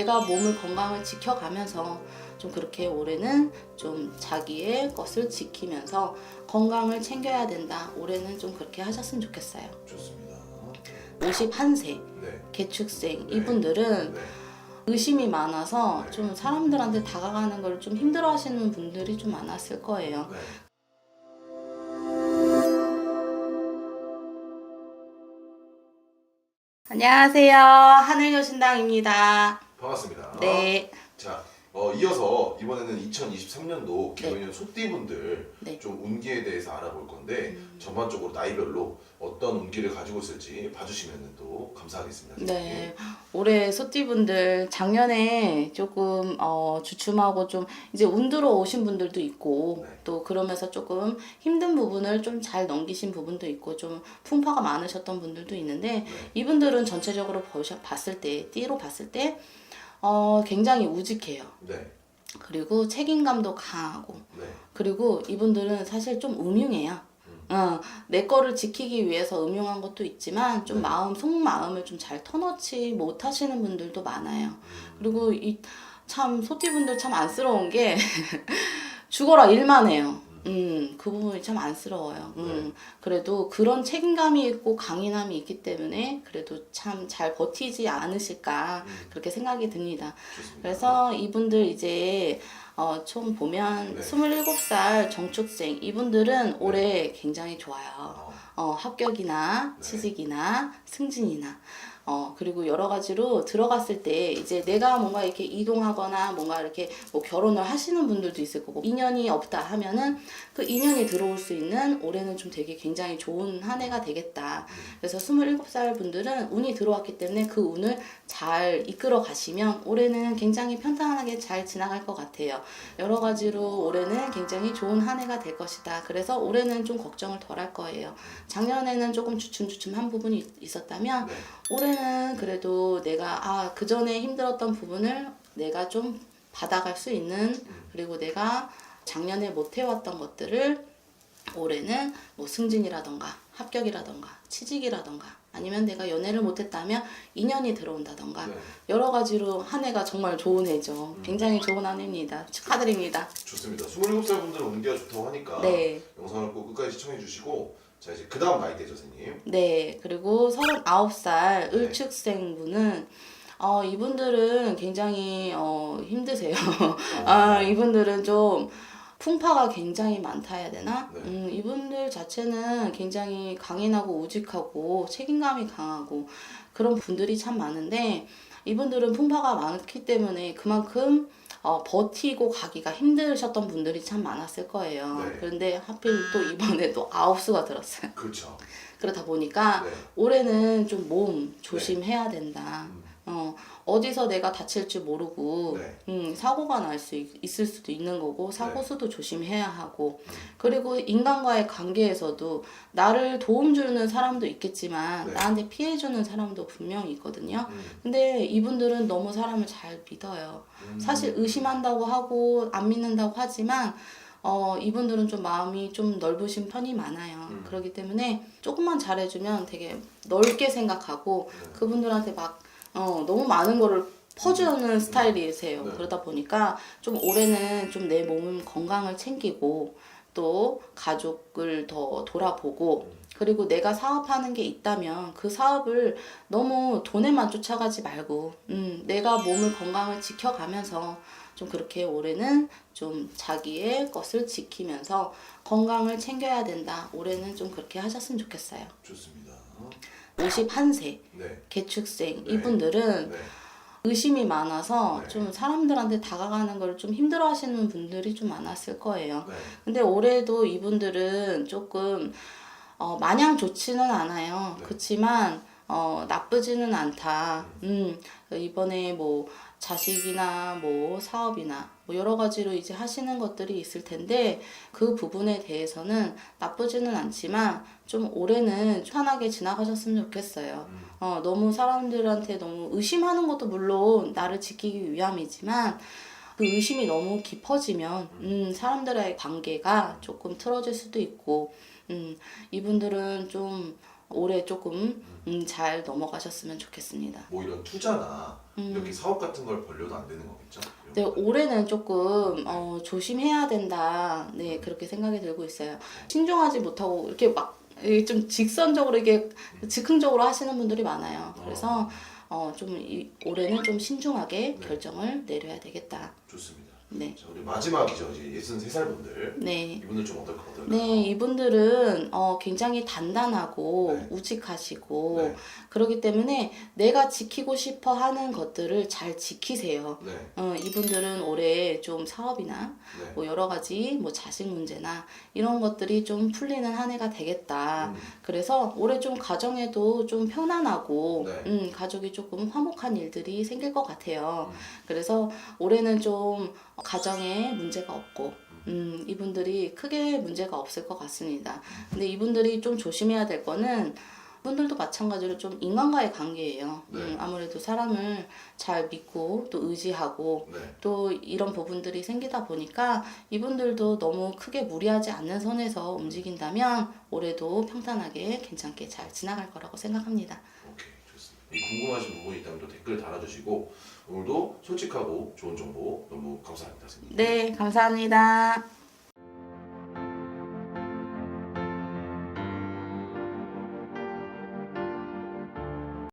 내가 몸을 건강을 지켜가면서 좀 그렇게 올해는 좀 자기의 것을 지키면서 건강을 챙겨야 된다. 올해는 좀 그렇게 하셨으면 좋겠어요. 좋습니다. 51세 네. 개축생 네. 이분들은 네. 의심이 많아서 네. 좀 사람들한테 다가가는 걸 좀 힘들어 하시는 분들이 좀 많았을 거예요. 네. 안녕하세요. 하늘여신당입니다. 반갑습니다. 네. 자, 이어서 이번에는 2023년도 기본년 네. 소띠분들 네. 좀 운기에 대해서 알아볼 건데 전반적으로 나이별로 어떤 운기를 가지고 있을지 봐주시면 또 감사하겠습니다. 네, 올해 소띠분들 작년에 조금 주춤하고 좀 이제 운 들어오신 분들도 있고 네. 또 그러면서 조금 힘든 부분을 좀 잘 넘기신 부분도 있고 좀 풍파가 많으셨던 분들도 있는데 네. 이분들은 전체적으로 봤을 때 띠로 봤을 때 굉장히 우직해요. 네. 그리고 책임감도 강하고 네. 그리고 이분들은 사실 좀 음흉해요. 내 거를 지키기 위해서 음흉한 것도 있지만 좀 네. 속마음을 좀 잘 터놓지 못하시는 분들도 많아요. 그리고 참 소띠분들 참 안쓰러운 게 죽어라 일만 해요. 그 부분이 참 안쓰러워요. 네. 그래도 그런 책임감이 있고 강인함이 있기 때문에 그래도 참 잘 버티지 않으실까 그렇게 생각이 듭니다. 좋습니다. 그래서 이분들 이제 총 보면 네. 27살 정축생 이분들은 올해 굉장히 좋아요. 합격이나 네. 취직이나 승진이나 그리고 여러 가지로 들어갔을 때 이제 내가 뭔가 이렇게 이동하거나 뭔가 이렇게 뭐 결혼을 하시는 분들도 있을 거고 인연이 없다 하면은 그 인연이 들어올 수 있는 올해는 좀 되게 굉장히 좋은 한 해가 되겠다. 그래서 27살 분들은 운이 들어왔기 때문에 그 운을 잘 이끌어 가시면 올해는 굉장히 편안하게 잘 지나갈 것 같아요. 여러 가지로 올해는 굉장히 좋은 한 해가 될 것이다. 그래서 올해는 좀 걱정을 덜 할 거예요. 작년에는 조금 주춤주춤한 부분이 있었다면 네. 올해는 그래도 내가 그 전에 힘들었던 부분을 내가 좀 받아갈 수 있는 그리고 내가 작년에 못 해왔던 것들을 올해는 뭐 승진이라던가 합격이라던가 취직이라던가 아니면 내가 연애를 못했다면 인연이 들어온다던가 네. 여러 가지로 한 해가 정말 좋은 해죠. 굉장히 좋은 한 해입니다. 축하드립니다. 좋습니다. 27살 분들은 운기가 좋다고 하니까 네. 영상을 꼭 끝까지 시청해 주시고 자 이제 그 다음 나이대죠 선생님. 네, 그리고 39살 네. 을축생 분은 이분들은 굉장히 힘드세요. 이분들은 좀 풍파가 굉장히 많다 해야 되나? 네. 이분들 자체는 굉장히 강인하고 우직하고 책임감이 강하고 그런 분들이 참 많은데 이분들은 풍파가 많기 때문에 그만큼 버티고 가기가 힘드셨던 분들이 참 많았을 거예요. 네. 그런데 하필 또 이번에 또 아홉수가 들었어요. 그렇죠. 그러다 보니까 네. 올해는 좀 몸 조심해야 된다. 음. 어디서 내가 다칠 줄 모르고 네. 사고가 날 수 있을 수도 있는 거고 사고 네. 수도 조심해야 하고 그리고 인간과의 관계에서도 나를 도움 주는 사람도 있겠지만 네. 나한테 피해 주는 사람도 분명히 있거든요. 근데 이분들은 너무 사람을 잘 믿어요. 사실 의심한다고 하고 안 믿는다고 하지만 이분들은 좀 마음이 좀 넓으신 편이 많아요. 그렇기 때문에 조금만 잘해주면 되게 넓게 생각하고 그분들한테 막 너무 많은 거를 퍼주는 스타일이세요. 네. 그러다 보니까 좀 올해는 좀 내 몸 건강을 챙기고 또 가족을 더 돌아보고 그리고 내가 사업하는 게 있다면 그 사업을 너무 돈에만 쫓아가지 말고 내가 몸을 건강을 지켜가면서 좀 그렇게 올해는 좀 자기의 것을 지키면서 건강을 챙겨야 된다. 올해는 좀 그렇게 하셨으면 좋겠어요. 좋습니다. 51세 네. 개축생 네. 이분들은 네. 의심이 많아서 네. 좀 사람들한테 다가가는 걸 좀 힘들어 하시는 분들이 좀 많았을 거예요. 네. 근데 올해도 이분들은 조금 마냥 좋지는 않아요. 네. 그렇지만 나쁘지는 않다. 이번에 뭐 자식이나 뭐 사업이나 뭐 여러 가지로 이제 하시는 것들이 있을 텐데 그 부분에 대해서는 나쁘지는 않지만 좀 올해는 편하게 지나가셨으면 좋겠어요. 너무 사람들한테 너무 의심하는 것도 물론 나를 지키기 위함이지만 그 의심이 너무 깊어지면 사람들의 관계가 조금 틀어질 수도 있고 이분들은 좀 올해 조금 잘 넘어가셨으면 좋겠습니다. 뭐 이런 투자나 이렇게 사업 같은 걸 벌려도 안 되는 거겠죠? 네, 이런 거는. 올해는 조금 조심해야 된다. 네, 그렇게 생각이 들고 있어요. 신중하지 못하고 이렇게 막 이게 좀 직선적으로 이게 즉흥적으로 하시는 분들이 많아요. 그래서 올해는 좀 신중하게 네. 결정을 내려야 되겠다. 좋습니다. 네. 자, 우리 마지막이죠. 이제 63살 분들. 네. 이분들 좀 어떨까요? 네, 이분들은 굉장히 단단하고 네. 우직하시고 네. 그렇기 때문에 내가 지키고 싶어 하는 것들을 잘 지키세요. 네. 이분들은 올해 좀 사업이나 네. 뭐 여러 가지 뭐 자식 문제나 이런 것들이 좀 풀리는 한 해가 되겠다. 그래서 올해 좀 가정에도 좀 편안하고 네. 가족이 조금 화목한 일들이 생길 것 같아요. 그래서 올해는 좀 가정에 문제가 없고 이분들이 크게 문제가 없을 것 같습니다. 근데 이분들이 좀 조심해야 될 거는 이분들도 마찬가지로 좀 인간과의 관계예요. 네. 아무래도 사람을 잘 믿고 또 의지하고 네. 또 이런 부분들이 생기다 보니까 이분들도 너무 크게 무리하지 않는 선에서 움직인다면 올해도 평탄하게 괜찮게 잘 지나갈 거라고 생각합니다. 오케이, 좋습니다. 이 궁금하신 부분이 있다면 또 댓글 달아주시고 오늘도 솔직하고 좋은 정보 너무 감사합니다, 선생님. 네, 감사합니다.